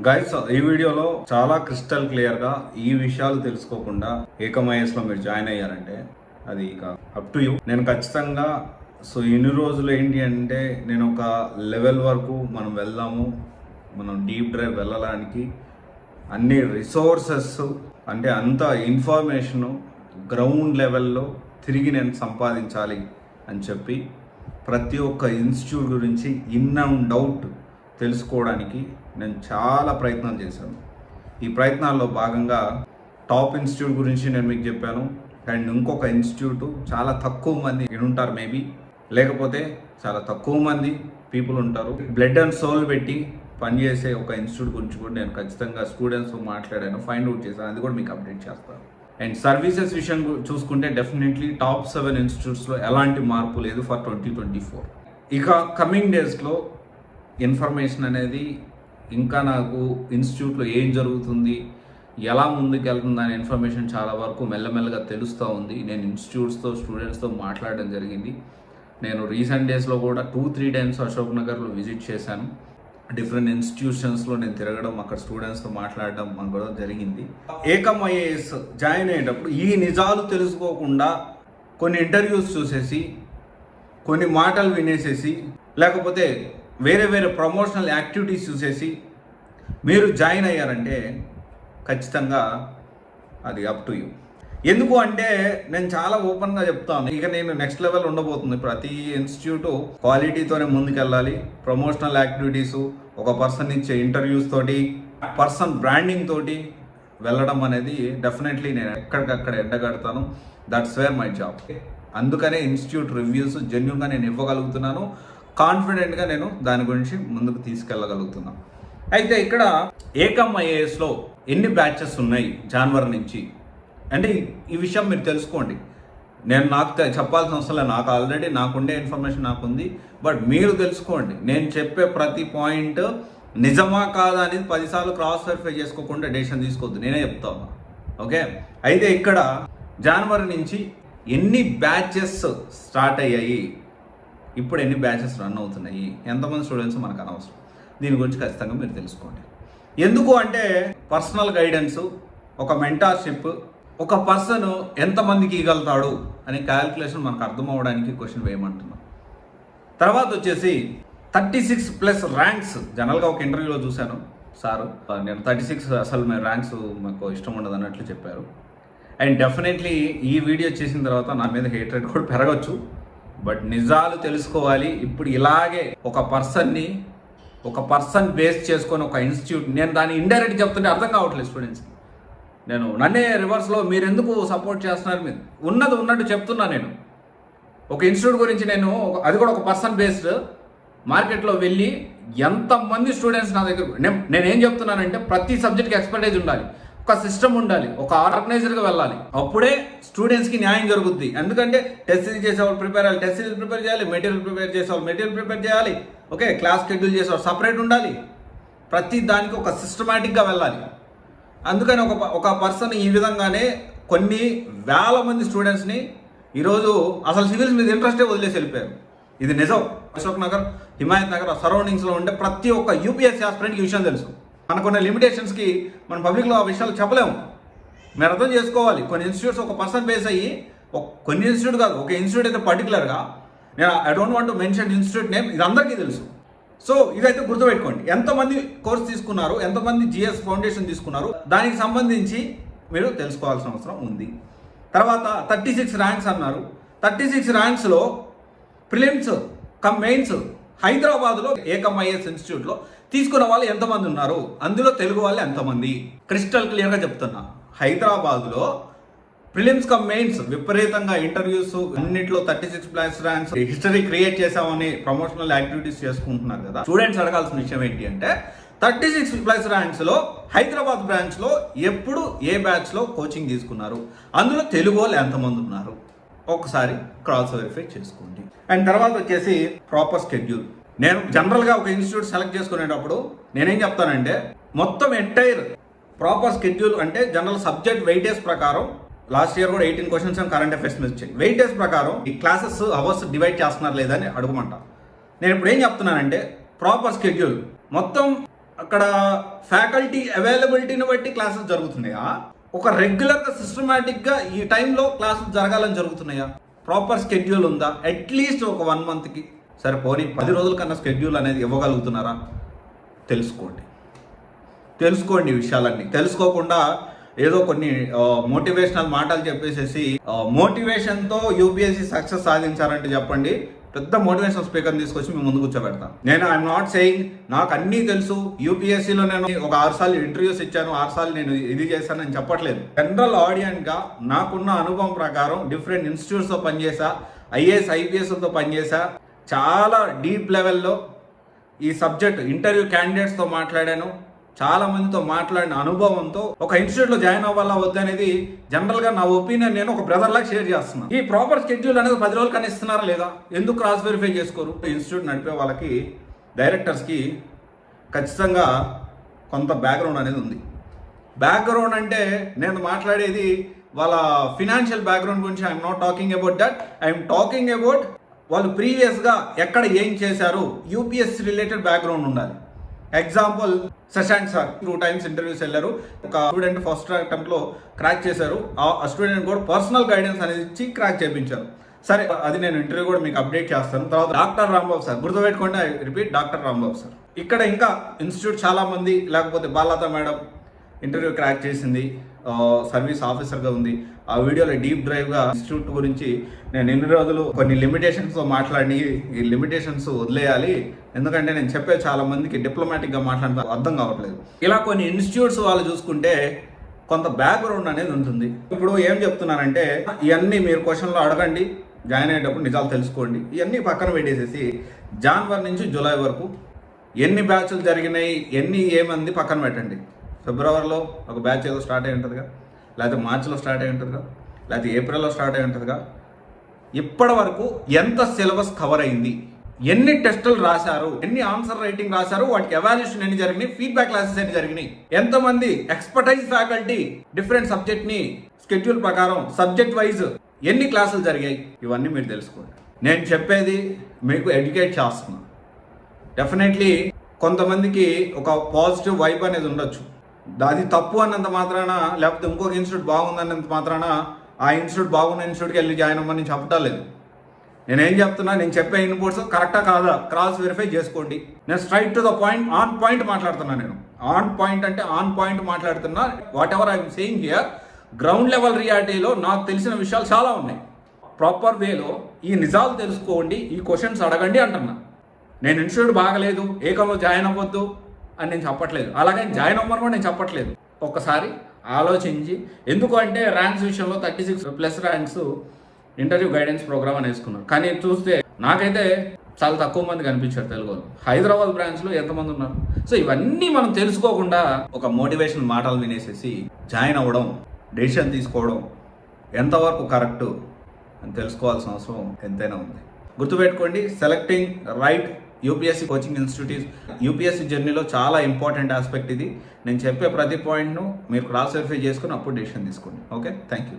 Guys ఈ వీడియోలో చాలా క్రిస్టల్ క్లియర్ గా ఈ విషయాలు తెలుసుకోకుండా ఏకమైఎస్ లో మీరు జాయిన్ అయ్యారంటే అది ఇక అప్ టు యూ. నేను ఖచ్చితంగా ఇన్ని రోజులు ఏంటి అంటే నేను ఒక లెవెల్ వరకు మనం వెళ్దాము, మనం డీప్ డ్రైవ్ వెళ్ళడానికి అన్ని రిసోర్సెస్ అంటే అంత ఇన్ఫర్మేషను గ్రౌండ్ లెవెల్లో తిరిగి నేను సంపాదించాలి అని చెప్పి ప్రతి ఒక్క ఇన్స్టిట్యూట్ గురించి ఇన్ అండ్ అవుట్ తెలుసుకోవడానికి నేను చాలా ప్రయత్నాలు చేశాను. ఈ ప్రయత్నాల్లో భాగంగా టాప్ ఇన్స్టిట్యూట్ గురించి నేను మీకు చెప్పాను. అండ్ ఇంకొక ఇన్స్టిట్యూట్ చాలా తక్కువ మంది ఉంటారు, మేబీ లేకపోతే చాలా తక్కువ మంది పీపుల్ ఉంటారు. బ్లడ్ అండ్ సోల్ పెట్టి పనిచేసే ఒక ఇన్స్టిట్యూట్ గురించి కూడా నేను ఖచ్చితంగా స్టూడెంట్స్తో మాట్లాడాను, ఫైండ్ అవుట్ చేశాను. అది కూడా మీకు అప్డేట్ చేస్తాను. అండ్ సర్వీసెస్ విషయం చూసుకుంటే డెఫినెట్లీ టాప్ 7 ఇన్స్టిట్యూట్స్లో ఎలాంటి మార్పు లేదు ఫర్ 2024. ఇక కమింగ్ డేస్లో ఇన్ఫర్మేషన్ అనేది ఇంకా నాకు ఇన్స్టిట్యూట్లో ఏం జరుగుతుంది, ఎలా ముందుకెళ్తుంది అనే ఇన్ఫర్మేషన్ చాలా వరకు మెల్లమెల్లగా తెలుస్తూ ఉంది. నేను ఇన్స్టిట్యూట్స్తో స్టూడెంట్స్తో మాట్లాడడం జరిగింది. నేను రీసెంట్ డేస్లో కూడా 2-3 టైమ్స్ అశోక్ నగర్లో విజిట్ చేశాను. డిఫరెంట్ ఇన్స్టిట్యూషన్స్లో నేను తిరగడం, అక్కడ స్టూడెంట్స్తో మాట్లాడడం మనకు కూడా జరిగింది. ఏకమ్ ఐఏఎస్ జాయిన్ అయ్యేటప్పుడు ఈ నిజాలు తెలుసుకోకుండా కొన్ని ఇంటర్వ్యూస్ చూసేసి, కొన్ని మాటలు వినేసేసి, లేకపోతే వేరే వేరే ప్రమోషనల్ యాక్టివిటీస్ చూసేసి మీరు జాయిన్ అయ్యారంటే ఖచ్చితంగా అది అప్ టు యూ. ఎందుకు అంటే నేను చాలా ఓపెన్గా చెప్తాను, ఇక నేను నెక్స్ట్ లెవెల్ ఉండబోతుంది. ప్రతి ఇన్స్టిట్యూట్ క్వాలిటీతోనే ముందుకెళ్ళాలి. ప్రమోషనల్ యాక్టివిటీస్, ఒక పర్సన్ ఇచ్చే ఇంటర్వ్యూస్ తోటి, పర్సన్ బ్రాండింగ్ తోటి వెళ్ళడం అనేది డెఫినెట్లీ నేను ఎక్కడికక్కడ ఎండగడతాను. That's where my job. అందుకనే ఇన్స్టిట్యూట్ రివ్యూస్ జెన్యూన్గా నేను ఇవ్వగలుగుతున్నాను. కాన్ఫిడెంట్గా నేను దాని గురించి ముందుకు తీసుకెళ్ళగలుగుతున్నాను. అయితే ఇక్కడ ఏకమ్ ఐఏఎస్లో ఎన్ని బ్యాచెస్ ఉన్నాయి జనవరి నుంచి అంటే ఈ విషయం మీరు తెలుసుకోండి. నాకు చెప్పాల్సిన అవసరం లేదు, నాకు ఆల్రెడీ నాకుండే ఇన్ఫర్మేషన్ నాకుంది. బట్ మీరు తెలుసుకోండి. నేను చెప్పే ప్రతి పాయింట్ నిజమా కాదా అనేది 10 సార్లు క్రాస్ వెరిఫై చేసుకోకుండా డెసిషన్ తీసుకోవద్దు, నేనే చెప్తా ఉన్నా. ఓకే, అయితే ఇక్కడ జనవరి నుంచి ఎన్ని బ్యాచెస్ స్టార్ట్ అయ్యాయి, ఇప్పుడు ఎన్ని బ్యాచెస్ రన్ అవుతున్నాయి, ఎంతమంది స్టూడెంట్స్ మనకు అనవసరం. దీని గురించి ఖచ్చితంగా మీరు తెలుసుకోండి. ఎందుకు అంటే పర్సనల్ గైడెన్స్, ఒక మెంటార్షిప్, ఒక పర్సన్ ఎంతమందికి ఇవ్వగలుగుతాడు అనే క్యాలిక్యులేషన్ మనకు అర్థం అవ్వడానికి క్వశ్చన్ వేయమంటున్నాం. తర్వాత వచ్చేసి 36+ ర్యాంక్స్. జనరల్గా ఒక ఇంటర్వ్యూలో చూశాను సారు, నేను 36 అసలు మేము ర్యాంక్స్ మాకు ఇష్టం ఉండదు అన్నట్లు చెప్పారు. అండ్ డెఫినెట్లీ ఈ వీడియో చేసిన తర్వాత నా మీద హేట్రెడ్ కూడా పెరగచ్చు. బట్ నిజాలు తెలుసుకోవాలి. ఇప్పుడు ఇలాగే ఒక పర్సన్ బేస్ చేసుకొని ఒక ఇన్స్టిట్యూట్, నేను దాన్ని ఇండైరెక్ట్ చెప్తుంటే అర్థం కావట్లేదు స్టూడెంట్స్కి. నేను నన్నే రివర్స్లో మీరు ఎందుకు సపోర్ట్ చేస్తున్నారు, మీరు ఉన్నది ఉన్నట్టు చెప్తున్నా. నేను ఒక ఇన్స్టిట్యూట్ గురించి నేను అది కూడా ఒక పర్సన్ బేస్డ్ మార్కెట్లో వెళ్ళి ఎంతమంది స్టూడెంట్స్ నా దగ్గర, నేనేం చెప్తున్నానంటే ప్రతి సబ్జెక్ట్కి ఎక్స్పర్టైజ్ ఉండాలి, ఒక సిస్టమ్ ఉండాలి, ఒక ఆర్గనైజర్గా వెళ్ళాలి. అప్పుడే స్టూడెంట్స్కి న్యాయం జరుగుద్ది. ఎందుకంటే టెస్ట్ సిరీస్ చేసేవాళ్ళు ప్రిపేర్ అవ్వాలి, టెస్ట్ సిరీస్ ప్రిపేర్ చేయాలి, మెటీరియల్ ప్రిపేర్ చేసేవాళ్ళు మెటీరియల్ ప్రిపేర్ చేయాలి. ఓకే, క్లాస్ షెడ్యూల్ చేసేవాళ్ళు సపరేట్ ఉండాలి. ప్రతి దానికి ఒక సిస్టమేటిక్గా వెళ్ళాలి. అందుకని ఒక పర్సన్ ఈ విధంగానే కొన్ని వేల మంది స్టూడెంట్స్ని ఈరోజు అసలు సివిల్స్ మీద ఇంట్రెస్టే వదిలేసి వెళ్ళిపోయారు. ఇది నిజం. అశోక్ నగర్, హిమాయత్ నగర్ సరౌండింగ్స్లో ఉండే ప్రతి ఒక్క యూపీఎస్సీ ఆస్పిరెంట్కి ఈ విషయం తెలుసు. మనకున్న లిమిటేషన్స్కి మన పబ్లిక్లో ఆ విషయాలు చెప్పలేము. మీరు అర్థం చేసుకోవాలి. కొన్ని ఇన్స్టిట్యూట్స్ ఒక పర్సన్ బేస్ అయ్యి, కొన్ని ఇన్స్టిట్యూట్ కాదు, ఒక ఇన్స్టిట్యూట్ అయితే పర్టికులర్గా, నేను I don't want to mention institute name, ఇది అందరికీ తెలుసు. సో ఇదైతే గుర్తుపెట్టుకోండి. ఎంతమంది కోర్స్ తీసుకున్నారు, ఎంతమంది జిఎస్ ఫౌండేషన్ తీసుకున్నారు, దానికి సంబంధించి మీరు తెలుసుకోవాల్సిన అవసరం ఉంది. తర్వాత 36 ర్యాంక్స్ అన్నారు. 36 ర్యాంక్స్లో ప్రిలిమ్స్ కమ్ మెయిన్స్ హైదరాబాద్లో ఏకమ్ ఐఏఎస్ ఇన్స్టిట్యూట్లో తీసుకున్న వాళ్ళు ఎంతమంది ఉన్నారు, అందులో తెలుగు వాళ్ళు ఎంతమంది, క్రిస్టల్ క్లియర్గా చెప్తున్నా. హైదరాబాద్లో ప్రిలిమ్స్ కమ్ మెయిన్స్ విపరీతంగా ఇంటర్వ్యూస్ అన్నింటిలో 36+ ర్యాంక్స్, హిస్టరీ క్రియేట్ చేసామని ప్రమోషనల్ యాక్టివిటీస్ చేసుకుంటున్నారు కదా. స్టూడెంట్స్ అడగాల్సిన విషయం ఏంటి అంటే 36+ ర్యాంక్స్లో హైదరాబాద్ బ్రాంచ్లో ఎప్పుడు ఏ బ్యాచ్లో కోచింగ్ తీసుకున్నారు, అందులో తెలుగు వాళ్ళు ఎంతమంది ఉన్నారు, ఒకసారి క్రాస్ వెరిఫై చేసుకోండి. అండ్ తర్వాత వచ్చేసి ప్రాపర్ షెడ్యూల్. నేను జనరల్గా ఒక ఇన్స్టిట్యూట్ సెలెక్ట్ చేసుకునేటప్పుడు నేనేం చెప్తానంటే మొత్తం ఎంటైర్ ప్రాపర్ షెడ్యూల్ అంటే జనరల్ సబ్జెక్ట్ వెయిటేజ్ ప్రకారం, లాస్ట్ ఇయర్ కూడా 18 క్వశ్చన్స్ కరెంట్ అఫైర్స్ మీద వచ్చాయి. వెయిటేజ్ ప్రకారం ఈ క్లాసెస్ అవర్స్ డివైడ్ చేస్తున్నారు లేదని అడుగుమంటా. నేను ఇప్పుడు ఏం చెప్తున్నానంటే ప్రాపర్ షెడ్యూల్ మొత్తం అక్కడ ఫ్యాకల్టీ అవైలబిలిటీని బట్టి క్లాసెస్ జరుగుతున్నాయా, ఒక రెగ్యులర్గా సిస్టమేటిక్గా ఈ టైంలో క్లాసెస్ జరగాలని జరుగుతున్నాయా, ప్రాపర్ స్కెడ్యూల్ ఉందా, అట్లీస్ట్ ఒక 1 మంత్కి సరే పోనీ 10 రోజుల కన్నా స్కెడ్యూల్ అనేది ఇవ్వగలుగుతున్నారా, తెలుసుకోండి ఈ విషయాలన్నీ. తెలుసుకోకుండా ఏదో కొన్ని మోటివేషనల్ మాటలు చెప్పేసేసి మోటివేషన్తో యూపీఎస్సీ సక్సెస్ సాధించారంటే చెప్పండి, పెద్ద మోటివేషనల్ స్పీకర్ తీసుకొచ్చి మేము ముందు కూర్చోబెడతాం. నేను ఐఎమ్ నాట్ సెయింగ్ నాకు అన్నీ తెలుసు, యూపీఎస్సీలో నేను ఒక 6 సార్లు ఇంటర్వ్యూస్ ఇచ్చాను, 6 సార్లు నేను ఇది చేశాను అని చెప్పట్లేదు. జనరల్ ఆడియన్స్గా నాకున్న అనుభవం ప్రకారం డిఫరెంట్ ఇన్స్టిట్యూట్స్తో పనిచేసా, ఐఏఎస్ ఐపీఎస్తో పనిచేసా, చాలా డీప్ లెవెల్లో ఈ సబ్జెక్ట్ ఇంటర్వ్యూ క్యాండిడేట్స్తో మాట్లాడాను, చాలా మందితో మాట్లాడిన అనుభవంతో ఒక ఇన్స్టిట్యూట్లో జాయిన్ అవ్వాలా వద్దనేది జనరల్గా నా ఒపీనియన్ నేను ఒక బ్రదర్ లాగా షేర్ చేస్తున్నాను. ఈ ప్రాపర్ స్కెడ్యూల్ అనేది 10 రోజులు కానీ ఇస్తున్నారా లేదా, ఎందుకు క్రాస్ వెరిఫై చేసుకోరు? ఇన్స్టిట్యూట్ నడిపే వాళ్ళకి, డైరెక్టర్స్కి ఖచ్చితంగా కొంత బ్యాక్గ్రౌండ్ అనేది ఉంది. బ్యాక్గ్రౌండ్ అంటే నేను మాట్లాడేది వాళ్ళ ఫినాన్షియల్ బ్యాక్గ్రౌండ్ గురించి I'm not talking about that. I'm talking about వాళ్ళు ప్రీవియస్గా ఎక్కడ ఏం చేశారు, యూపీఎస్సీ రిలేటెడ్ బ్యాక్గ్రౌండ్ ఉండాలి. Example Shashank sir 2 times interviews వెళ్ళారు, ఒక స్టూడెంట్ ఫస్ట్ అటెంప్ట్లో క్రాక్ చేశారు, ఆ స్టూడెంట్ కూడా పర్సనల్ గైడెన్స్ అనేది ఇచ్చి క్రాక్ చేయించారు. సరే అది నేను ఇంటర్వ్యూ కూడా మీకు అప్డేట్ చేస్తాను. తర్వాత డాక్టర్ రాంబాబు సార్, గుర్తుపెట్టుకోండి, I repeat, doctor Rambabu sir. ఇక్కడ ఇంకా ఇన్స్టిట్యూట్ చాలా మంది, లేకపోతే బాలత మేడం ఇంటర్వ్యూ క్రాక్ చేసింది, సర్వీస్ ఆఫీసర్గా ఉంది. ఆ వీడియోలో డీప్ డ్రైవ్గా ఇన్స్టిట్యూట్ గురించి నేను ఎన్ని రోజులు కొన్ని లిమిటేషన్స్తో మాట్లాడి ఈ లిమిటేషన్స్ వదిలేయాలి, ఎందుకంటే నేను చెప్పే చాలా మందికి డిప్లొమాటిక్గా మాట్లాడితే అర్థం కావట్లేదు. ఇలా కొన్ని ఇన్స్టిట్యూట్స్ వాళ్ళు చూసుకుంటే కొంత బ్యాక్గ్రౌండ్ అనేది ఉంటుంది. ఇప్పుడు ఏం చెప్తున్నానంటే ఇవన్నీ మీరు క్వశ్చన్లో అడగండి, జాయిన్ అయ్యేటప్పుడు నిజాలు తెలుసుకోండి. ఇవన్నీ పక్కన పెట్టేసేసి జనవరి నుంచి జూలై వరకు ఎన్ని బ్యాచ్లు జరిగినాయి, ఏమంది పక్కన పెట్టండి. ఫిబ్రవరిలో ఒక బ్యాచ్ ఏదో స్టార్ట్ అయి ఉంటుందిగా, లేకపోతే మార్చిలో స్టార్ట్ అయి ఉంటుందిగా, లేకపోతే ఏప్రిల్లో స్టార్ట్ అయి ఉంటుందిగా. ఇప్పటి వరకు ఎంత సిలబస్ కవర్ అయింది, ఎన్ని టెస్టులు రాశారు, ఎన్ని ఆన్సర్ రైటింగ్ రాశారు, వాటికి ఎవాల్యుయేషన్ ఎన్ని జరిగినాయి, ఫీడ్బ్యాక్ క్లాసెస్ ఎన్ని జరిగినాయి, ఎంతమంది ఎక్స్పర్టైజ్ ఫ్యాకల్టీ డిఫరెంట్ సబ్జెక్ట్ని స్కెడ్యూల్ ప్రకారం సబ్జెక్ట్ వైజ్ ఎన్ని క్లాసులు జరిగాయి, ఇవన్నీ మీరు తెలుసుకోండి. నేను చెప్పేది మీకు ఎడ్యుకేట్ చేస్తున్నా. డెఫినెట్లీ కొంతమందికి ఒక పాజిటివ్ వైబ్ అనేది ఉండొచ్చు, అది తప్పు అన్నంత మాత్రాన, లేకపోతే ఇంకొక ఇన్స్టిట్యూట్ బాగుందన్నంత మాత్రాన ఆ ఇన్స్టిట్యూట్ బాగున్న ఇన్స్టిట్యూట్కి వెళ్ళి జాయిన్ అవ్వమని నేను చెప్పడం లేదు. నేనేం చెప్తున్నా, నేను చెప్పే ఇన్పుట్స్ కరెక్టా కాదా క్రాస్ వెరిఫై చేసుకోండి. నేను straight to the point, on point మాట్లాడుతున్నా. నేను ఆన్ పాయింట్ అంటే ఆన్ పాయింట్ మాట్లాడుతున్నా. Whatever I'm saying here, ground level రియాలిటీలో నాకు తెలిసిన విషయాలు చాలా ఉన్నాయి. ప్రాపర్ వేలో ఈ నిజాలు తెలుసుకోండి, ఈ క్వశ్చన్స్ అడగండి అంటున్నా. నేను ఇన్స్టిట్యూట్ బాగలేదు, ఏకంలో జాయిన్ అవ్వద్దు అని నేను చెప్పట్లేదు, అలాగే జాయిన్ అవ్వమని కూడా నేను చెప్పట్లేదు. ఒక్కసారి ఆలోచించి, ఎందుకు అంటే ర్యాంక్స్ విషయంలో 36+ ర్యాంక్స్ ఇంటర్వ్యూ గైడెన్స్ ప్రోగ్రామ్ అని వేసుకున్నారు, కానీ చూస్తే నాకైతే చాలా తక్కువ మంది కనిపించారు తెలుగు. హైదరాబాద్ బ్రాంచ్లో ఎంతమంది ఉన్నారు? సో ఇవన్నీ మనం తెలుసుకోకుండా ఒక మోటివేషన్ మాటలు వినేసేసి జాయిన్ అవ్వడం, డెసిషన్ తీసుకోవడం ఎంతవరకు కరెక్ట్ అని తెలుసుకోవాల్సిన అవసరం ఎంతైనా ఉంది. గుర్తుపెట్టుకోండి, selecting right UPSC coaching institute UPSC జర్నీలో చాలా ఇంపార్టెంట్ ఆస్పెక్ట్ ఇది. నేను చెప్పే ప్రతి పాయింట్ను మీరు క్రాస్ వెరిఫై చేసుకుని అప్పుడు డెసిషన్ తీసుకోండి. Okay, thank you.